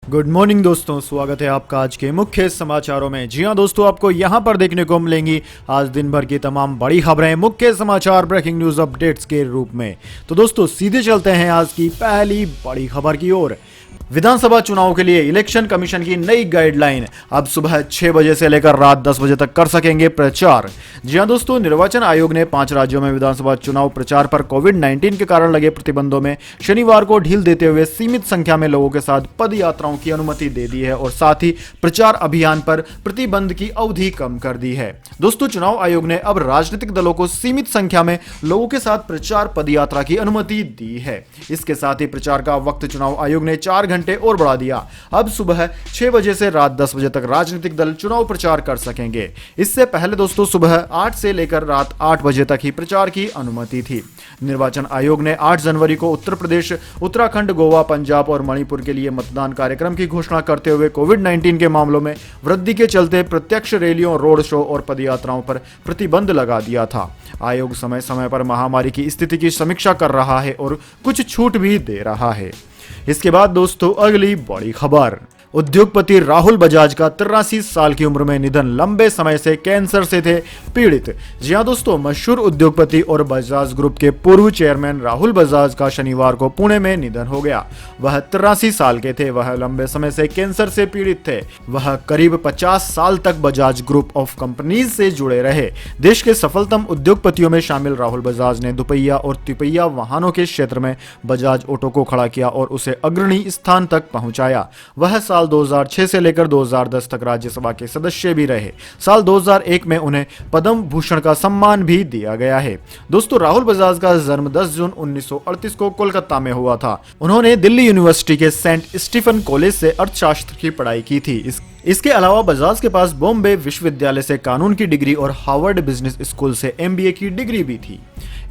Good morning दोस्तों, स्वागत है आपका आज के मुख्य समाचारों में। जी हां दोस्तों, आपको यहां पर देखने को मिलेंगी आज दिन भर की तमाम बड़ी खबरें मुख्य समाचार ब्रेकिंग न्यूज अपडेट्स के रूप में। तो दोस्तों सीधे चलते हैं आज की पहली बड़ी खबर की ओर। विधानसभा चुनाव के लिए इलेक्शन कमीशन की नई गाइडलाइन, अब सुबह 6 बजे से लेकर रात 10 बजे तक कर सकेंगे प्रचार। जी हां दोस्तों, निर्वाचन आयोग ने 5 राज्यों में विधानसभा चुनाव प्रचार पर कोविड-19 के कारण लगे प्रतिबंधों में शनिवार को ढील देते हुए सीमित संख्या में लोगों के साथ पद यात्राओं की अनुमति दे दी है और साथ ही प्रचार अभियान पर प्रतिबंध की अवधि कम कर दी है। दोस्तों, चुनाव आयोग ने अब राजनीतिक दलों को सीमित संख्या में लोगों के साथ प्रचार पदयात्रा की अनुमति दी है। इसके साथ ही प्रचार का वक्त चुनाव आयोग ने 4 घंटे और बढ़ा दिया। अब सुबह 6 बजे से रात 10 बजे तक राजनीतिक दल चुनाव प्रचार कर सकेंगे। इससे पहले दोस्तों सुबह 8 से लेकर रात 8 बजे तक ही प्रचार की अनुमति थी। निर्वाचन आयोग ने 8 जनवरी को उत्तर प्रदेश, उत्तराखंड, गोवा, पंजाब और मणिपुर के लिए मतदान कार्यक्रम की घोषणा करते हुए कोविड-19 के मामलों में वृद्धि के चलते प्रत्यक्ष रैलियों, रोड शो और पदयात्राओं पर प्रतिबंध लगा दिया था। आयोग समय समय पर महामारी की स्थिति की समीक्षा कर रहा है और कुछ छूट भी दे रहा है। इसके बाद दोस्तों अगली बड़ी खबर, उद्योगपति राहुल बजाज का 83 साल की उम्र में निधन, लंबे समय से कैंसर से थे पीड़ित। जी हां दोस्तों, मशहूर उद्योगपति और बजाज ग्रुप के पूर्व चेयरमैन राहुल बजाज का शनिवार को पुणे में निधन हो गया। वह 83 साल के थे। वह लंबे समय से कैंसर से पीड़ित थे। वह करीब 50 साल तक बजाज ग्रुप ऑफ कंपनीज से जुड़े रहे। देश के सफलतम उद्योगपतियों में शामिल राहुल बजाज ने दुपहिया और तिपहिया वाहनों के क्षेत्र में बजाज ऑटो को खड़ा किया और उसे अग्रणी स्थान तक पहुंचाया। वह साल 2006 से लेकर 2010 तक राज्यसभा के सदस्य भी रहे। साल 2001 में उन्हें पद्म भूषण का सम्मान भी दिया गया है। दोस्तों, राहुल बजाज का जन्म 10 जून 1938 को कोलकाता में हुआ था। उन्होंने दिल्ली यूनिवर्सिटी के सेंट स्टीफन कॉलेज से अर्थशास्त्र की पढ़ाई की थी। इसके अलावा बजाज के पास बॉम्बे विश्वविद्यालय से कानून की डिग्री और हार्वर्ड बिजनेस स्कूल से MBA की डिग्री भी थी।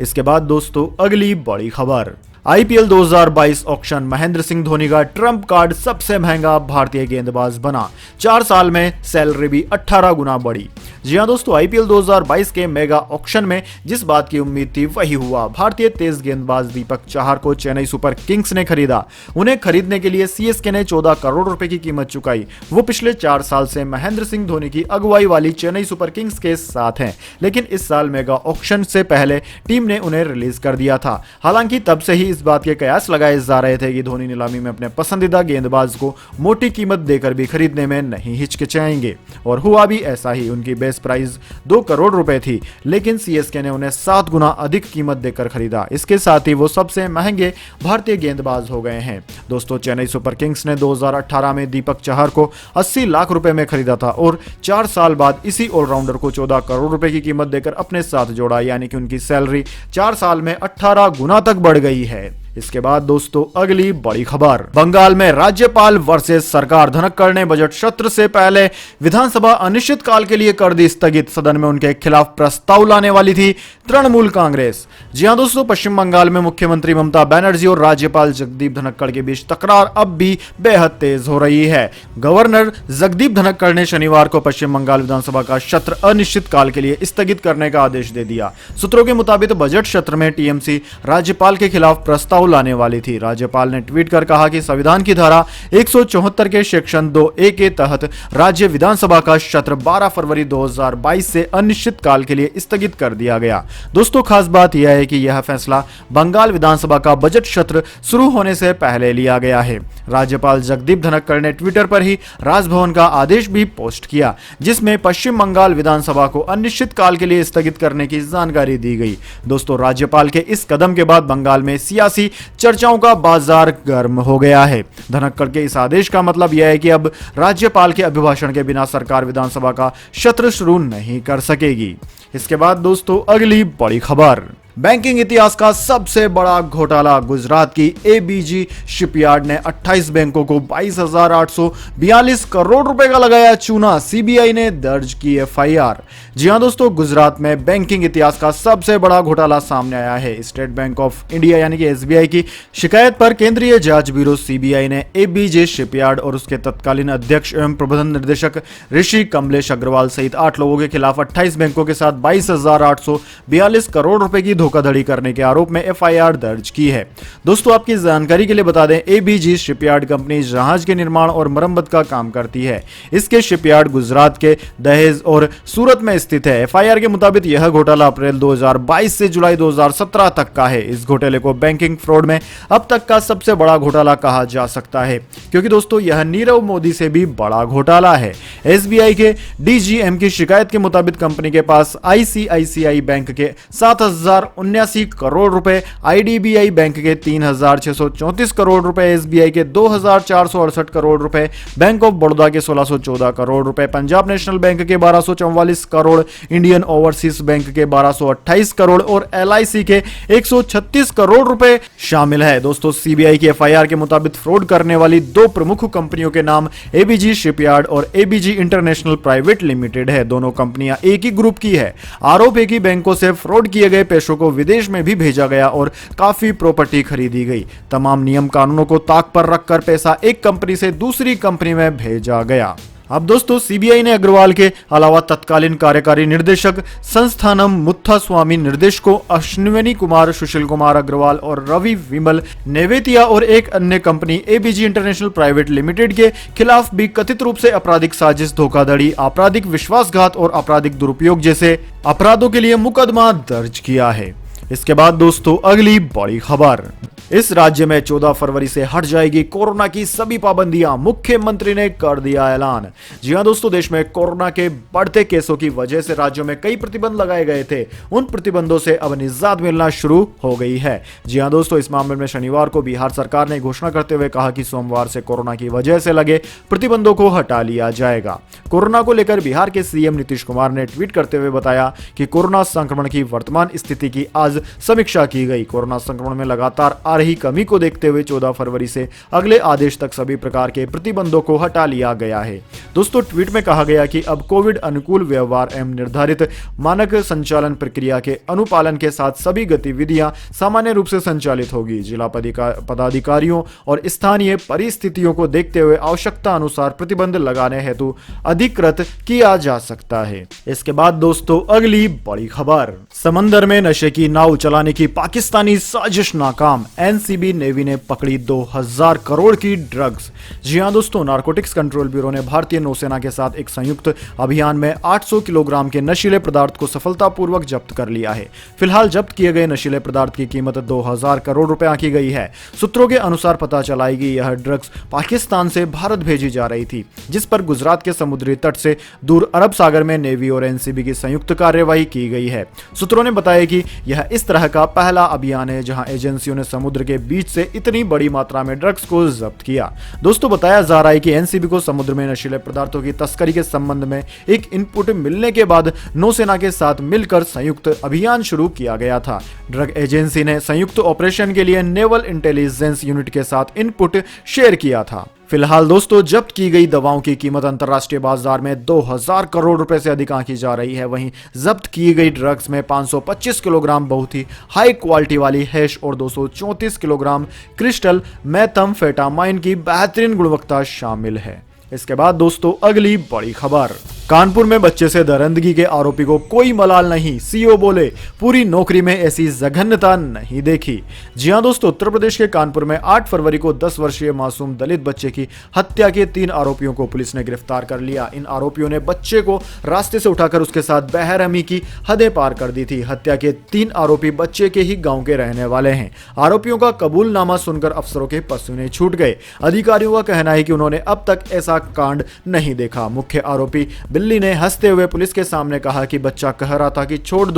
इसके बाद दोस्तों अगली बड़ी खबर, IPL 2022 ऑक्शन, महेंद्र सिंह धोनी का ट्रम्प कार्ड सबसे महंगा भारतीय गेंदबाज बना। 4 साल में सैलरी भी 18 गुना बढ़ी। जी हां दोस्तों, IPL 2022 के मेगा ऑक्शन में जिस बात की उम्मीद थी वही हुआ। भारतीय तेज गेंदबाज दीपक चाहर को चेन्नई सुपर किंग्स ने खरीदा। उन्हें खरीदने के लिए CSK ने 14 करोड़ रुपए की कीमत चुकाई। वो पिछले 4 साल से महेंद्र सिंह धोनी की अगुवाई वाली चेन्नई सुपर किंग्स के साथ हैं, लेकिन इस साल मेगा ऑक्शन से पहले टीम ने उन्हें रिलीज कर दिया था। हालांकि तब से ही इस बात के कयास लगाए जा रहे थे कि धोनी नीलामी में अपने पसंदीदा गेंदबाज को मोटी कीमत देकर भी खरीदने में नहीं हिचकिचाएंगे, और हुआ भी ऐसा ही। उनकी बेस प्राइस 2 करोड़ रुपए थी, लेकिन CSK ने उन्हें 7 गुना अधिक कीमत देकर खरीदा। इसके साथ ही वो सबसे महंगे भारतीय गेंदबाज हो गए हैं। दोस्तों, चेन्नई सुपर किंग्स ने 2018 में दीपक चाहर को 80 लाख रुपए में खरीदा था और 4 साल बाद इसी ऑलराउंडर को 14 करोड़ रुपए की कीमत देकर अपने साथ जोड़ा, यानी कि उनकी सैलरी 4 साल में 18 गुना तक बढ़ गई है। इसके बाद दोस्तों अगली बड़ी खबर, बंगाल में राज्यपाल वर्सेस सरकार, धनखड़ ने बजट सत्र से पहले विधानसभा अनिश्चितकाल के लिए कर दी स्थगित। सदन में उनके खिलाफ प्रस्ताव लाने वाली थी तृणमूल कांग्रेस। जी हां दोस्तों, पश्चिम बंगाल में मुख्यमंत्री ममता बनर्जी और राज्यपाल जगदीप धनखड़ के बीच तकरार अब भी बेहद तेज हो रही है। गवर्नर जगदीप धनखड़ ने शनिवार को पश्चिम बंगाल विधानसभा का सत्र अनिश्चितकाल के लिए स्थगित करने का आदेश दे दिया। सूत्रों के मुताबिक बजट सत्र में TMC राज्यपाल के खिलाफ प्रस्ताव लाने वाली थी। राज्यपाल ने ट्वीट कर कहा कि संविधान की धारा 174 के सेक्शन 2A के तहत राज्य विधानसभा का सत्र 12 फरवरी 2022 से अनिश्चितकाल के लिए स्थगित कर दिया गया। दोस्तों, खास बात यह है कि यह फैसला बंगाल विधानसभा का बजट सत्र शुरू होने से पहले लिया गया है। राज्यपाल जगदीप धनखड़ ने ट्विटर पर ही राजभवन का आदेश भी पोस्ट किया, जिसमें पश्चिम बंगाल विधानसभा को अनिश्चितकाल के लिए स्थगित करने की जानकारी दी गई। दोस्तों, राज्यपाल के इस कदम के बाद बंगाल में सियासी चर्चाओं का बाजार गर्म हो गया है। धनखड़ के इस आदेश का मतलब यह है कि अब राज्यपाल के अभिभाषण के बिना सरकार विधानसभा का सत्र शुरू नहीं कर सकेगी। इसके बाद दोस्तों अगली बड़ी खबर, बैंकिंग इतिहास का सबसे बड़ा घोटाला, गुजरात की ABG शिपयार्ड ने 28 बैंकों को 22,842 करोड़ रुपए का लगाया चूना। CBI ने दर्ज की FIR। जी हां दोस्तों, गुजरात में बैंकिंग इतिहास का सबसे बड़ा घोटाला सामने आया है। स्टेट बैंक ऑफ इंडिया यानी कि SBI की शिकायत पर केंद्रीय जांच ब्यूरो CBI ने ABG शिपयार्ड और उसके तत्कालीन अध्यक्ष एवं प्रबंधन निर्देशक ऋषि कमलेश अग्रवाल सहित 8 लोगों के खिलाफ 28 बैंकों के साथ 22,842 करोड़ रुपए की धोखाधड़ी करने के आरोप में एफआईआर दर्ज की है। दोस्तों आपकी जानकारी के लिए बता दें, एबीजी शिपयार्ड कंपनी जहाज के निर्माण और मरम्मत का काम करती है। इसके शिपयार्ड गुजरात के दहेज और सूरत में स्थित है। एफआईआर के मुताबिक यह घोटाला अप्रैल 2022 से जुलाई 2017 तक का है। इस घोटाले को बैंकिंग फ्रॉड में अब तक का सबसे बड़ा घोटाला कहा जा सकता है, क्योंकि दोस्तों यह नीरव मोदी से भी बड़ा घोटाला है। एसबीआई के डीजीएम की शिकायत के मुताबिक कंपनी के पास आईसीआईसीआई बैंक के 7,079 करोड़ रुपए, आईडीबीआई बैंक के 3,634 करोड़ रुपए, एसबीआई के 2,468 करोड़ रुपए, बैंक ऑफ बड़ौदा के 1,614 करोड़ रुपए, पंजाब नेशनल बैंक के 1,244 करोड़, इंडियन ओवरसीज बैंक के 1,228 करोड़ और एलआईसी के 136 करोड़ रुपए शामिल है। दोस्तों सीबीआई की एफआईआर के मुताबिक फ्रॉड करने वाली दो प्रमुख कंपनियों के नाम एबीजी शिपयार्ड और एबीजी इंटरनेशनल प्राइवेट लिमिटेड है। दोनों कंपनियां एक ही ग्रुप की है। आरोप है कि बैंकों से फ्रॉड किए गए पैसों को विदेश में भी भेजा गया और काफी प्रॉपर्टी खरीदी गई। तमाम नियम कानूनों को ताक पर रखकर पैसा एक कंपनी से दूसरी कंपनी में भेजा गया। अब दोस्तों सीबीआई ने अग्रवाल के अलावा तत्कालीन कार्यकारी निदेशक संस्थानम मुथुस्वामी, निर्देशकों अश्विनी कुमार, सुशील कुमार अग्रवाल और रवि विमल नेवेतिया और एक अन्य company ABG international private limited के खिलाफ भी कथित रूप से आपराधिक साजिश, धोखाधड़ी, आपराधिक विश्वासघात और आपराधिक दुरुपयोग जैसे अपराधों के लिए मुकदमा दर्ज किया है। इसके बाद दोस्तों अगली बड़ी खबर, इस राज्य में 14 फरवरी से हट जाएगी कोरोना की सभी पाबंदियां, मुख्यमंत्री ने कर दिया ऐलान। जी हां दोस्तों, देश में कोरोना के बढ़ते केसों की वजह से राज्यों में कई प्रतिबंध लगाए गए थे। उन प्रतिबंधों से अब निजात मिलना शुरू हो गई है। जी हां दोस्तों, इस मामले में शनिवार को बिहार सरकार ने घोषणा करते हुए कहा कि सोमवार से कोरोना की वजह से लगे प्रतिबंधों को हटा लिया जाएगा। कोरोना को लेकर बिहार के सीएम नीतीश कुमार ने ट्वीट करते हुए बताया कि कोरोना संक्रमण की वर्तमान स्थिति की आज समीक्षा की गई। कोरोना संक्रमण में लगातार रही कमी को देखते हुए 14 फरवरी से अगले आदेश तक सभी प्रकार के प्रतिबंधों को हटा लिया गया है। दोस्तों ट्वीट में कहा गया कि अब कोविड अनुकूल व्यवहार एवं निर्धारित मानक संचालन प्रक्रिया के अनुपालन के साथ सभी गतिविधियां सामान्य रूप से संचालित होगी। जिला पदाधिकारियों और स्थानीय परिस्थितियों को देखते हुए आवश्यकता अनुसार प्रतिबंध लगाने हेतु अधिकृत किया जा सकता है। इसके बाद दोस्तों अगली बड़ी खबर, समंदर में नशे की नाव चलाने की पाकिस्तानी साजिश नाकाम, एनसीबी नेवी ने पकड़ी 2000 करोड़ की ड्रग्स। जी हां दोस्तों, नारकोटिक्स कंट्रोल ब्यूरो ने भारतीय नौसेना के साथ एक संयुक्त अभियान में 800 किलोग्राम के नशीले पदार्थ को सफलतापूर्वक जब्त कर लिया है। फिलहाल जब्त किए गए नशीले पदार्थ की कीमत 2000 करोड़ रुपए आंकी गई है। सूत्रों के अनुसार पता चला है कि यह ड्रग्स पाकिस्तान से भारत भेजी जा रही थी, जिस पर गुजरात के समुद्री तट से दूर अरब सागर में नेवी और एनसीबी की संयुक्त कार्यवाही की गई है। सूत्रों ने बताया कि यह इस तरह का पहला अभियान है जहां एजेंसियों ने समुद्र के बीच से इतनी बड़ी मात्रा में ड्रग्स को जब्त किया। दोस्तों बताया जा रहा है कि एनसीबी को समुद्र में नशीले पदार्थों की तस्करी के संबंध में एक इनपुट मिलने के बाद नौसेना के साथ मिलकर संयुक्त अभियान शुरू किया गया था। ड्रग एजेंसी ने संयुक्त ऑपरेशन के लिए नेवल इंटेलिजेंस यूनिट के साथ इनपुट शेयर किया था। फिलहाल दोस्तों जब्त की गई दवाओं की कीमत अंतर्राष्ट्रीय बाजार में 2000 करोड़ रुपए से अधिक आंकी जा रही है। वहीं जब्त की गई ड्रग्स में 525 किलोग्राम बहुत ही हाई क्वालिटी वाली हैश और 234 किलोग्राम क्रिस्टल मेथाम्फेटामाइन की बेहतरीन गुणवत्ता शामिल है। इसके बाद दोस्तों अगली बड़ी खबर, कानपुर में बच्चे से दरिंदगी के आरोपी को कोई मलाल नहीं, सीओ बोले पूरी नौकरी में ऐसी जघन्यता नहीं देखी। जी हां दोस्तों, उत्तर प्रदेश के कानपुर में 8 फरवरी को 10 वर्षीय मासूम दलित बच्चे की हत्या के 3 आरोपियों को पुलिस ने गिरफ्तार कर लिया। इन आरोपियों ने बच्चे को रास्ते से उठाकर उसके साथ बेरहमी की हदें पार कर दी थी। हत्या के 3 आरोपी बच्चे के ही गाँव के रहने वाले हैं। आरोपियों का कबूलनामा सुनकर अफसरों के पसीने छूट गए। अधिकारियों का कहना है कि उन्होंने अब तक ऐसा कांड नहीं देखा। मुख्य आरोपी बिल्ली ने हंसते हुए पुलिस के सामने कहा कि बच्चा कह रहा था कि छोड़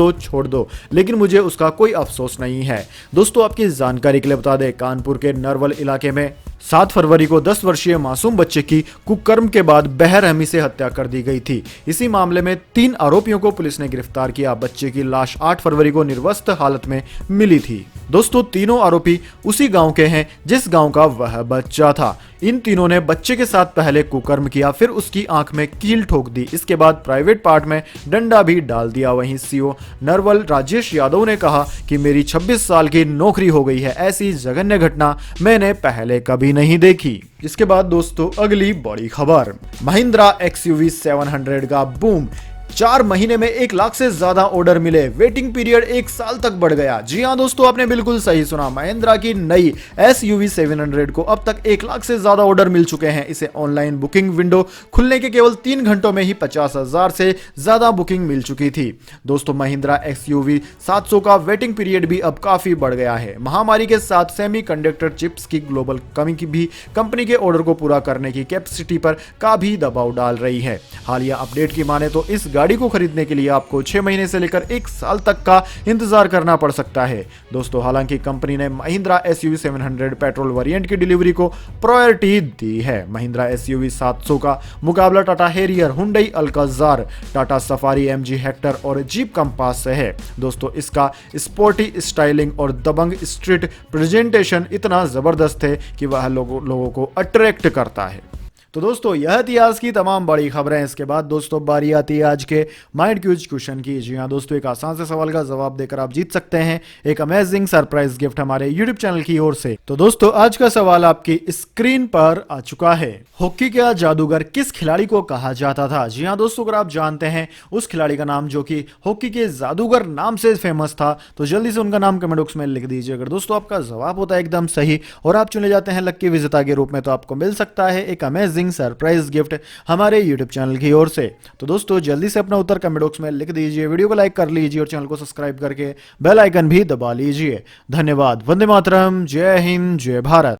दो, लेकिन मुझे उसका कोई अफसोस नहीं है। दोस्तों आपकी जानकारी के लिए बता दें, कानपुर के नरवल इलाके में 7 फरवरी को 10 वर्षीय मासूम बच्चे की कुकर्म के बाद बेरहमी से हत्या कर दी गई थी। इसी मामले में 3 आरोपियों को पुलिस ने गिरफ्तार किया। बच्चे की लाश 8 फरवरी को निर्वस्त्र हालत में मिली थी। दोस्तों तीनों आरोपी उसी गांव के हैं जिस गांव का वह बच्चा था। इन तीनों ने बच्चे के साथ पहले कुकर्म किया, फिर उसकी आंख में कील ठोक दी। इसके बाद प्राइवेट पार्ट में डंडा भी डाल दिया। वहीं सीओ नरवल राजेश यादव ने कहा कि मेरी 26 साल की नौकरी हो गई है, ऐसी जघन्य घटना मैंने पहले कभी नहीं देखी। इसके बाद दोस्तों अगली बड़ी खबर, महिंद्रा XUV 700 का बूम, 4 महीने में 1 लाख से ज्यादा ऑर्डर मिले, वेटिंग पीरियड 1 साल तक बढ़ गया। जी हां दोस्तों, आपने बिल्कुल सही सुना, महिंद्रा की नई SUV 700 को अब तक 1 लाख से ज्यादा ऑर्डर मिल चुके हैं। इसे ऑनलाइन बुकिंग विंडो खुलने के केवल 3 घंटों में ही 50,000 से ज्यादा बुकिंग मिल चुकी थी। दोस्तों, महिंद्रा XUV 700 का वेटिंग पीरियड भी अब काफी बढ़ गया है। महामारी के साथ सेमीकंडक्टर चिप्स की ग्लोबल कमी की भी कंपनी के ऑर्डर को पूरा करने की कैपेसिटी पर काफी दबाव डाल रही है। हालिया अपडेट की माने तो इस गाड़ी को खरीदने के लिए आपको 6 महीने से लेकर 1 साल तक का इंतजार करना पड़ सकता है। दोस्तों, हालांकि कंपनी ने महिंद्रा SUV 700 पेट्रोल वेरिएंट की डिलीवरी को प्रायोरिटी दी है। महिंद्रा SUV 700 का मुकाबला Tata Harrier, Hyundai Alcazar, Tata safari, MG Hector और जीप कंपास से है। दोस्तों, इसका स्पोर्टी स्टाइलिंग और दबंग स्ट्रीट प्रेजेंटेशन इतना जबरदस्त है कि वह लोगों को अट्रैक्ट करता है। तो दोस्तों, यह थी आज की तमाम बड़ी खबरें। इसके बाद दोस्तों बारी आती है आज के माइंड क्यूज क्वेश्चन की। जी हाँ दोस्तों, एक आसान से सवाल का जवाब देकर आप जीत सकते हैं एक अमेजिंग सरप्राइज गिफ्ट हमारे यूट्यूब चैनल की ओर से। तो दोस्तों, आज का सवाल आपकी स्क्रीन पर आ चुका है। हॉकी का जादूगर किस खिलाड़ी को कहा जाता था? जी हाँ दोस्तों, अगर आप जानते हैं उस खिलाड़ी का नाम जो कि हॉकी के जादूगर नाम से फेमस था, तो जल्दी से उनका नाम कमेंट बॉक्स में लिख दीजिए। अगर दोस्तों आपका जवाब होता है एकदम सही और आप चुने जाते हैं लक्की विजेता के रूप में, तो आपको मिल सकता है एक अमेजिंग सरप्राइज गिफ्ट हमारे YouTube चैनल की ओर से। तो दोस्तों, जल्दी से अपना उत्तर कमेंट बॉक्स में लिख दीजिए, वीडियो को लाइक कर लीजिए और चैनल को सब्सक्राइब करके बेल आइकन भी दबा लीजिए। धन्यवाद। वंदे मातरम। जय हिंद, जय भारत।